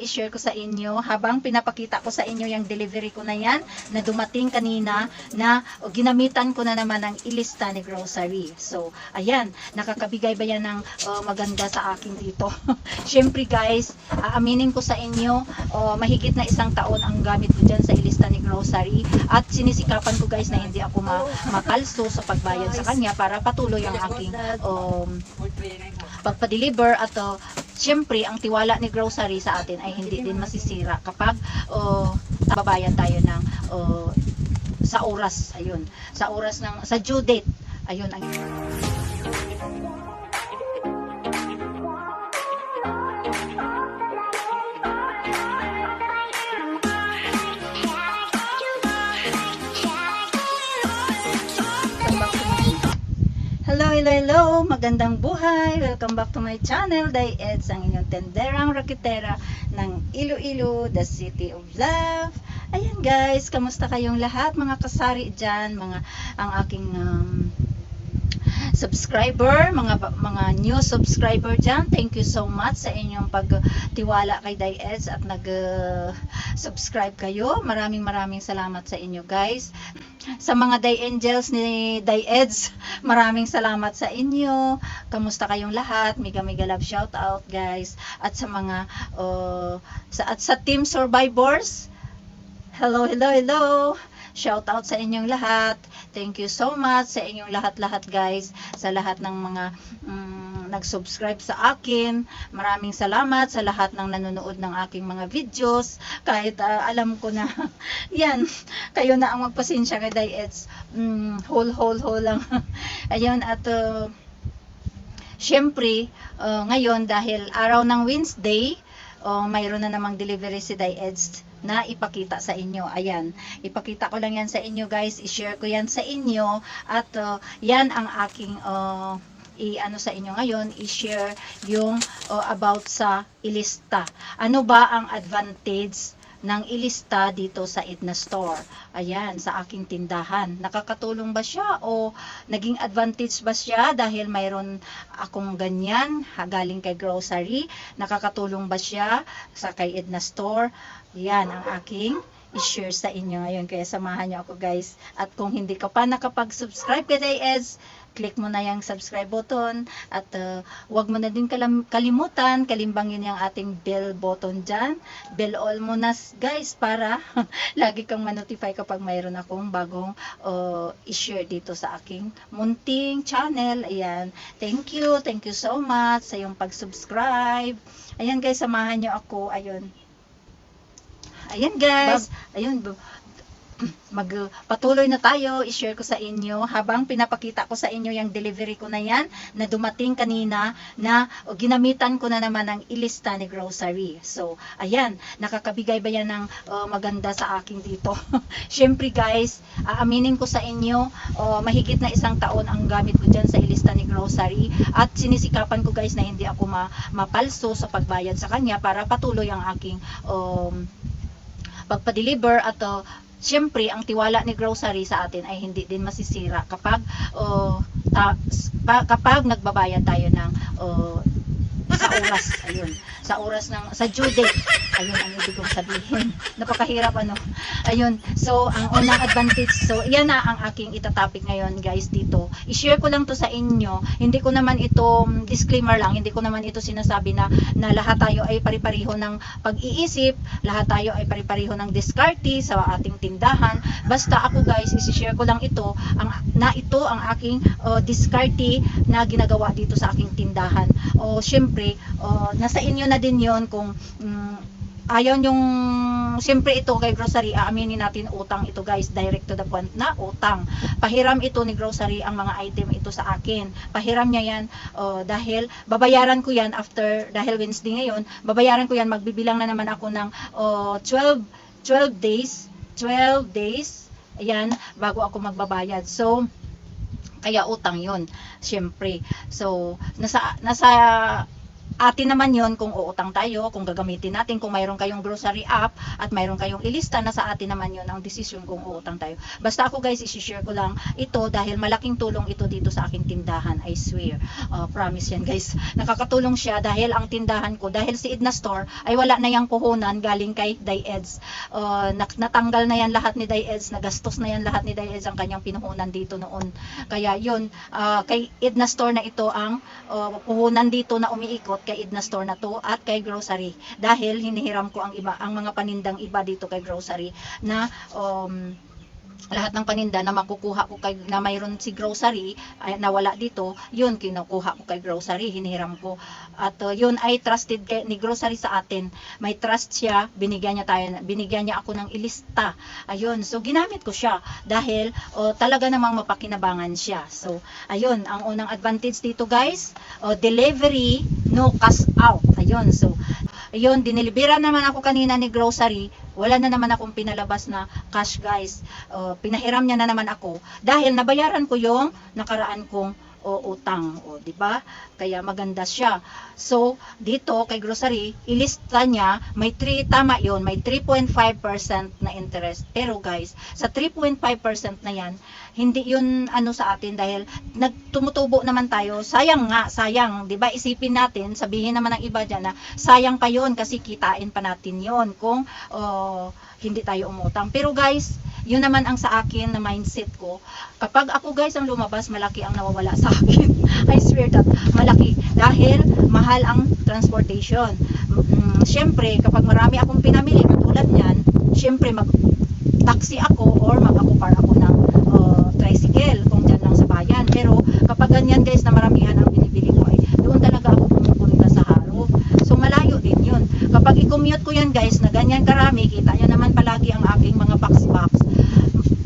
I-share ko sa inyo habang pinapakita ko sa inyo yung delivery ko na yan na dumating kanina na ginamitan ko na naman ng ilista ni grocery. So, ayan, nakakabigay ba yan ng maganda sa akin dito? Syempre guys, aaminin ko sa inyo, mahigit na 1 taon ang gamit ko dyan sa ilista ni grocery at sinisikapan ko guys na hindi ako mapalso sa pagbayad sa kanya para patuloy ang aking pagpa-deliver at siyempre, ang tiwala ni grocery sa atin ay hindi din masisira kapag babayan tayo ng sa oras, ayun, sa oras ng sa due date. Ayun ang Hello, magandang buhay. Welcome back to my channel, Day Eds, ang inyong tenderang raketera ng Iloilo, the city of love. Ayan guys, kamusta kayong lahat mga kasari dyan, ang aking subscriber, mga new subscriber dyan. Thank you so much sa inyong pagtiwala kay Day Eds at nag-subscribe kayo. Maraming salamat sa inyo guys. Sa mga Day Angels ni Day Eds, maraming salamat sa inyo. Kamusta kayong lahat? Mega love shout out guys. At sa mga sa Team Survivors, hello. Shout out sa inyong lahat. Thank you so much sa inyong lahat guys, sa lahat ng mga nag-subscribe sa akin. Maraming salamat sa lahat ng nanonood ng aking mga videos. Kahit alam ko na yan, kayo na ang magpasensya kay Day Eds. Whole lang. Ayun, at syempre, ngayon dahil araw ng Wednesday, mayroon na namang delivery si Day Eds na ipakita sa inyo. Ayan, ipakita ko lang yan sa inyo guys, i-share ko yan sa inyo at yan ang aking i-ano sa inyo ngayon, i-share yung about sa ilista. Ano ba ang advantage ng ilista dito sa Edna Store? Ayan, sa aking tindahan. Nakakatulong ba siya o naging advantage ba siya dahil mayroon akong ganyan galing kay grocery? Nakakatulong ba siya sa kay Edna Store? Yan ang aking i-share sa inyo ngayon. Kaya samahan niyo ako guys. At kung hindi ka pa nakapag-subscribe kay Day Eds, click mo na yung subscribe button at wag mo na din kalimutan, kalimbangin yung ating bell button dyan. Bell all mo na guys para lagi kang ma-notify kapag mayroon akong bagong i-share dito sa aking munting channel. Ayan, thank you so much sa yung pag-subscribe. Ayan guys, samahan nyo ako. Ayan guys, ayun, magpatuloy na tayo. I-share ko sa inyo habang pinapakita ko sa inyo yung delivery ko na yan na dumating kanina na ginamitan ko na naman ng ilista ni grocery. So, ayan, nakakabigay ba yan ng maganda sa akin dito? Syempre guys, aaminin ko sa inyo, mahigit na 1 taon ang gamit ko dyan sa ilista ni grocery at sinisikapan ko guys na hindi ako mapalso sa pagbayad sa kanya para patuloy ang aking pagpa-deliver at siyempre, ang tiwala ni grocery sa atin ay hindi din masisira kapag kapag nagbabayad tayo ng sa oras, ayun, sa due date. Ayun ang ibig kong sabihin. Napakahirap Ayun, so ang unang advantage, so yan na ang aking itatopic ngayon guys dito. I-share ko lang to sa inyo. Hindi ko naman ito disclaimer lang, hindi ko naman ito sinasabi na lahat tayo ay pari-pariho ng pag-iisip, lahat tayo ay pari-pariho ng diskarte sa ating tindahan. Basta ako guys, i-share ko lang ito ang aking diskarte na ginagawa dito sa aking tindahan. Syempre, nasa inyo na din yon kung ayaw yung, siyempre ito kay grocery, aaminin natin utang ito guys, direct to the point na utang. Pahiram ito ni grocery ang mga item ito sa akin. Pahiram niya yan dahil babayaran ko yan dahil Wednesday ngayon, babayaran ko yan, magbibilang na naman ako ng 12 days, ayan, bago ako magbabayad. So, kaya utang yon, syempre. So, nasa atin naman yon kung uutang tayo, kung gagamitin natin, kung mayroon kayong grocery app at mayroon kayong ilista, na sa atin naman yon ang desisyon kung uutang tayo. Basta ako guys, isi-share ko lang ito dahil malaking tulong ito dito sa aking tindahan, I swear. Promise yan guys. Nakakatulong siya dahil ang tindahan ko, dahil si Edna Store ay wala na yung puhunan galing kay DayEds. Natanggal na yan lahat ni DayEds, nagastos na yan lahat ni DayEds ang kanyang pinuhunan dito noon. Kaya yun, kay Edna Store na ito ang puhunan dito na umiikot, kay Edna Store na to at kay grocery. Dahil hinihiram ko ang mga panindang iba dito kay grocery na lahat ng paninda na makukuha ko kay, na mayroon si grocery ay nawala dito, yun kinukuha ko kay grocery, hinihiram ko. At yun ay trusted ni grocery sa atin. May trust siya, binigyan niya ako ng ilista. Ayun, so ginamit ko siya dahil talaga namang mapakinabangan siya. So ayun, ang unang advantage dito guys, delivery, no cash out. Ayun, so ayun, dinilibera naman ako kanina ni grocery. Wala na naman akong pinalabas na cash guys. Pinahiram niya na naman ako dahil nabayaran ko yung nakaraan kong utang, di ba? Kaya maganda siya. So, dito kay grocery, ilista niya, may 3.5% na interest. Pero guys, sa 3.5% na yan, hindi yun sa atin dahil tumutubo naman tayo. Sayang nga, sayang, 'di ba? Isipin natin, sabihin naman ng iba diyan na sayang pa yun kasi kitain pa natin yun kung hindi tayo umutang. Pero guys, yun naman ang sa akin na mindset ko. Kapag ako guys ang lumabas, malaki ang nawawala sa akin. I swear that, malaki. Dahil mahal ang transportation. Siyempre, kapag marami akong pinamili, katulad niyan, siyempre mag-taxi ako or mag-akupar ako ng tricycle kung dyan lang sa bayan. Pero kapag ganyan guys na maramihan ang binibili ko, ay doon talaga ako pumupunta sa Haro. So malayo din yun. Kapag i-commute ko yan guys na ganyan karami, kita nyo naman palagi ang aking mga box-box.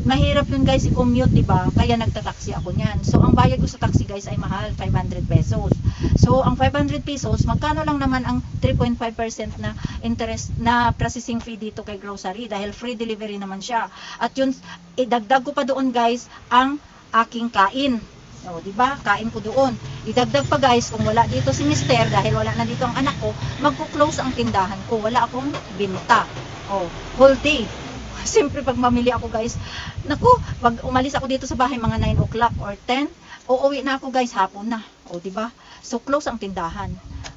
Mahirap yun guys i-commute, diba? Kaya nagtataksi ako niyan. So ang bayad ko sa taxi guys ay mahal, 500 pesos. So ang 500 pesos, magkano lang naman ang 3.5% na interest na processing fee dito kay grocery dahil free delivery naman siya. At yun, idagdag ko pa doon guys ang aking kain. O, diba? Kain ko doon. Idagdag pa guys, kung wala dito si Mister, dahil wala na dito ang anak ko, magko-close ang tindahan ko. Wala akong binta. O, whole day. Siyempre pag mamili ako guys, naku, pag umalis ako dito sa bahay mga 9 o'clock or 10, uuwi na ako guys, hapon na. O, diba? So, close ang tindahan.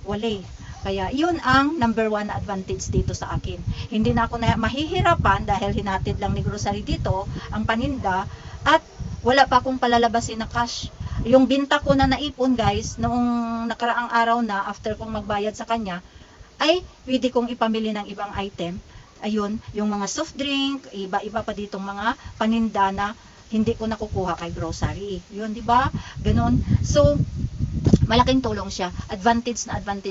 Wala. Kaya, yun ang number 1 advantage dito sa akin. Hindi na ako mahihirapan dahil hinatid lang ni grocery dito ang paninda at wala pa akong palalabasin na cash. Yung binta ko na naipon guys, noong nakaraang araw na after kong magbayad sa kanya, ay pwede kong ipamili ng ibang item. Ayun, yung mga soft drink, iba-iba pa ditong mga paninda na hindi ko nakukuha kay grocery. Yun, di ba? Ganun. So, malaking tulong siya. Advantage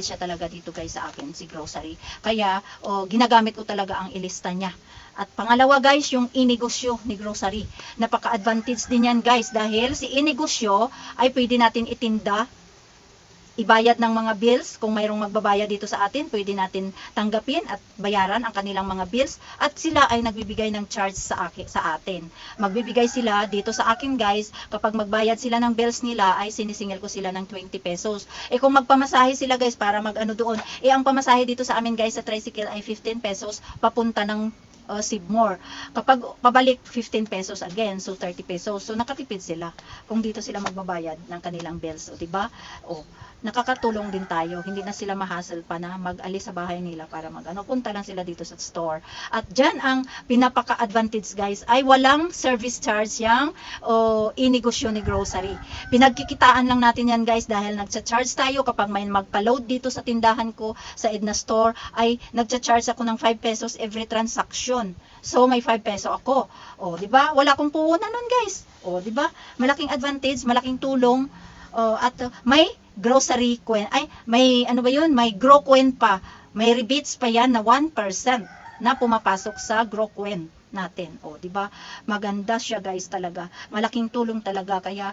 siya talaga dito guys sa akin, si grocery. Kaya, ginagamit ko talaga ang ilista niya. At pangalawa guys, yung inegosyo ni grocery. Napaka-advantage din yan guys dahil si inegosyo ay pwede natin itinda, ibayad ng mga bills. Kung mayroong magbabayad dito sa atin, pwede natin tanggapin at bayaran ang kanilang mga bills. At sila ay nagbibigay ng charge sa atin. Magbibigay sila dito sa akin guys, kapag magbayad sila ng bills nila, ay sinisingil ko sila ng 20 pesos. Kung magpamasahe sila guys para mag-ano doon, ang pamasahe dito sa amin guys sa tricycle ay 15 pesos papunta ng Sibmore. Kapag pabalik, 15 pesos again. So, 30 pesos. So, nakatipid sila kung dito sila magbabayad ng kanilang bills. O, diba? O, nakakatulong din tayo. Hindi na sila ma-hassle pa na mag-alis sa bahay nila para punta lang sila dito sa store. At dyan ang pinapaka-advantage guys ay walang service charge yung inegosyo ni grocery. Pinagkikitaan lang natin yan guys dahil nagcha-charge tayo kapag may magpa-load dito sa tindahan ko sa Edna Store ay nagcha-charge ako ng 5 pesos every transaction. So, may 5 peso ako. O, di ba? Wala akong puhunan nun, guys. O, di ba? Malaking advantage, malaking tulong. At may grocery coin. Ay, may, ano ba yun? May grow coin pa. May rebates pa yan na 1% na pumapasok sa grow coin natin. O, di ba? Maganda siya, guys, talaga. Malaking tulong talaga. Kaya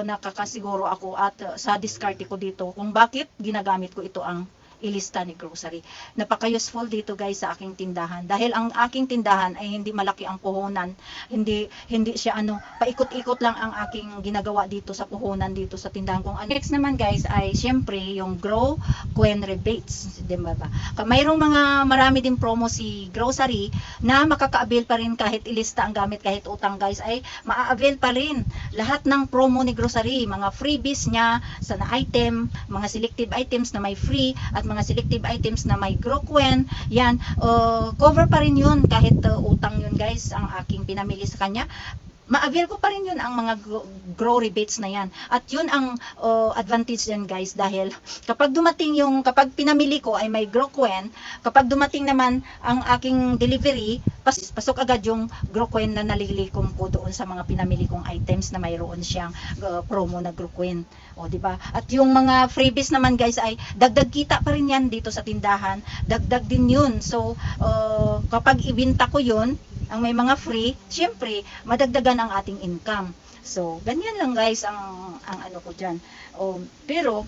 nakakasiguro ako at sa diskarte ko dito kung bakit ginagamit ko ito ang ilista ni grocery. Napaka-useful dito guys sa aking tindahan. Dahil ang aking tindahan ay hindi malaki ang puhunan. Hindi siya paikot-ikot lang ang aking ginagawa dito sa puhunan dito sa tindahan kong. Next naman guys ay syempre yung Grow Quen rebates, di ba? Mayroong marami din promo si grocery na makaka-avail pa rin kahit ilista ang gamit, kahit utang guys ay maa-avail pa rin. Lahat ng promo ni grocery, mga freebies niya sa item, mga selective items na may free at mga selective items na may Grow Quen, yan, cover pa rin yun kahit utang yun guys ang aking pinamili sa kanya. Ma-avail ko pa rin yun ang mga grow rebates na yan. At yun ang advantage yan guys, dahil kapag pinamili ko ay may Grow Quen, kapag dumating naman ang aking delivery, pasok agad yung Grow Quen na nalilikom ko doon sa mga pinamili kong items na mayroon siyang promo na Grow Quen. O, di ba? At yung mga freebies naman guys ay dagdag kita pa rin yan dito sa tindahan. Dagdag din yun. So, kapag ibinta ko yun, ang may mga free, syempre, madagdagan ang ating income. So, ganyan lang guys ang ano ko dyan. Pero,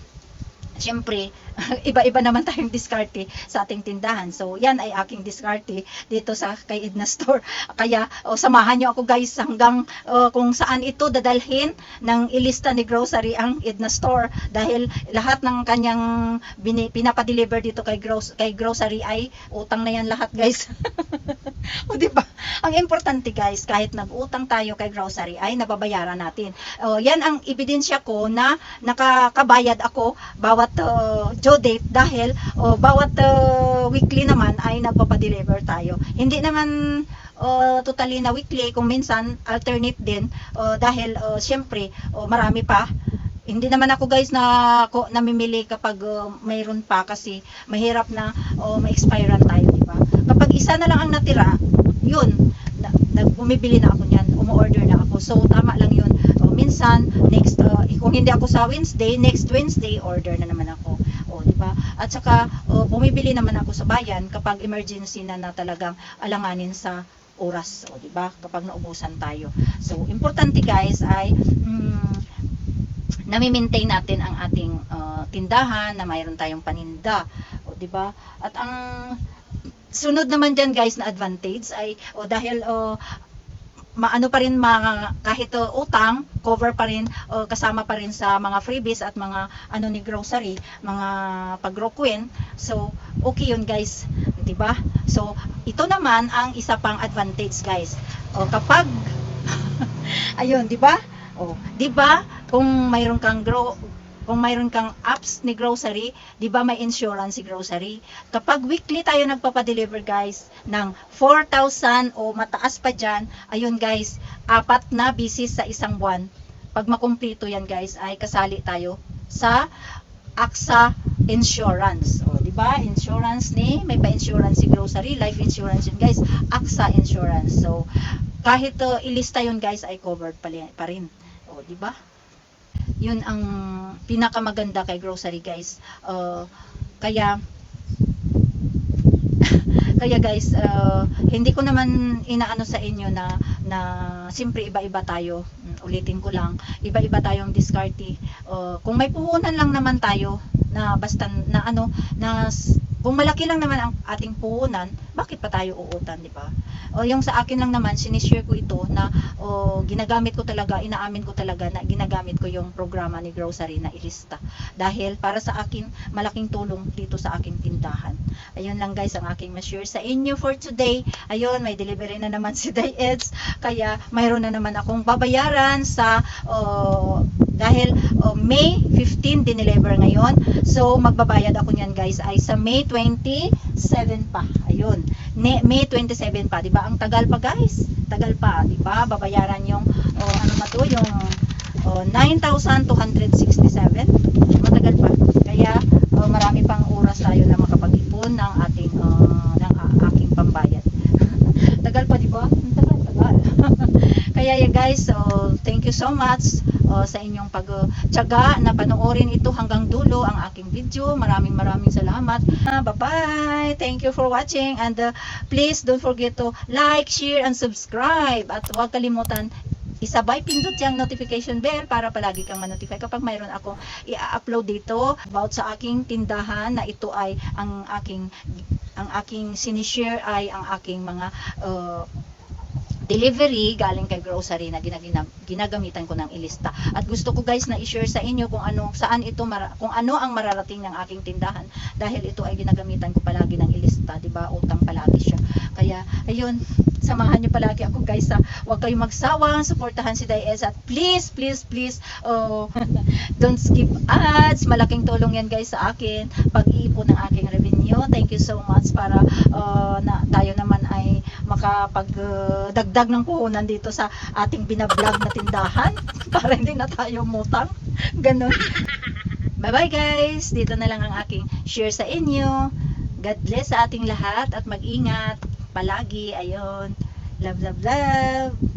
syempre, iba-iba naman tayong diskarte sa ating tindahan. So, yan ay aking diskarte dito sa kay Edna Store. Kaya, samahan nyo ako guys hanggang kung saan ito dadalhin ng ilista ni grocery ang Edna Store. Dahil lahat ng kanyang pinapadeliver dito kay grocery ay utang na yan lahat guys. O diba? Ang importante guys, kahit nag-utang tayo kay grocery ay nababayaran natin. Yan ang ebidensya ko na nakakabayad ako bawat due date dahil bawat weekly naman ay nagpapadeliver tayo. Hindi naman totally na weekly, kung minsan alternate din dahil syempre marami pa. Hindi naman ako guys namimili kapag mayroon pa kasi mahirap na ma-expirean tayo, di ba? Kapag isa na lang ang natira, yun, bumibili na ako niyan, umu-order na ako. So tama lang yun. Minsan next kung hindi ako sa Wednesday, next Wednesday order na naman ako. Di ba? At saka bumibili naman ako sa bayan kapag emergency na talagang alanganin sa oras, di ba? Kapag naubusan tayo. So importante guys ay nami-maintain natin ang ating tindahan na mayroon tayong paninda, di ba? At ang sunod naman diyan guys na advantage ay dahil maano pa rin kahit utang, cover pa rin, kasama pa rin sa mga freebies at mga ni grocery, mga pag-Grow Quen. So, okay yun guys, 'di ba? So, ito naman ang isa pang advantage guys. Kapag ayun, 'di ba? 'Di ba? Kung mayroon kang apps ni grocery, 'di ba may insurance si grocery? Kapag weekly tayo nagpapa-deliver guys ng 4,000 o mataas pa diyan, ayun guys, 4 na bisis sa isang buwan. Pag makumpleto yan guys, ay kasali tayo sa AXA insurance. 'Di ba? Insurance may pa-insurance si grocery, life insurance yun guys, AXA insurance. So, kahit ilista yun guys ay covered pa rin. 'Di ba? Yun ang pinakamaganda kay grocery guys. Kaya guys, hindi ko naman inaano sa inyo na siyempre iba-iba tayo. Ulitin ko lang, iba-iba tayong diskarte. Kung may puhunan lang naman tayo na basta kung malaki lang naman ang ating puhunan, bakit pa tayo uutang, di ba? Yung sa akin lang naman, sinishare ko ito na ginagamit ko talaga, inaamin ko talaga na ginagamit ko yung programa ni grocery na ilista. Dahil para sa akin, malaking tulong dito sa aking tindahan. Ayun lang guys ang aking ma-share sa inyo for today. Ayun, may delivery na naman si DieEds. Kaya mayroon na naman akong babayaran sa dahil May 15 dineliver ngayon. So magbabayad ako niyan guys ay sa May 27 pa. Ayun. May 27 pa, 'di ba? Ang tagal pa guys. Tagal pa, 'di ba? Babayaran yung yung 9,267. Matagal pa. Kaya marami pang oras tayo na makapag-ipon ng ating aking pambayad. Tagal pa, 'di ba? Tagal. Kaya guys, thank you so much sa inyong pagtiyaga na panoorin ito hanggang dulo ang aking video. Maraming salamat. Bye-bye. Thank you for watching and please don't forget to like, share and subscribe at huwag kalimutan isabay pindot yung notification bell para palagi kang ma-notify kapag mayroon ako i-upload dito about sa aking tindahan na ito ay ang aking sinishare ay ang aking mga delivery galing kay grocery na ginagamitan ko ng ilista. At gusto ko guys na i-share sa inyo kung ano ang mararating ng aking tindahan dahil ito ay ginagamitan ko palagi ng ilista, 'di ba? Utang palagi siya. Kaya ayun, samahan niyo palagi ako guys sa huwag kayong magsawang suportahan si Diez at please don't skip ads. Malaking tulong yan guys sa akin pag-iipon ng aking revenue. Thank you so much para na tayo naman ay makapagdagdag ng puhunan dito sa ating binablog na tindahan para hindi na tayo mutang. Ganun. Bye bye guys. Dito na lang ang aking share sa inyo. God bless sa ating lahat at mag-ingat palagi. Ayun. Love, love, love.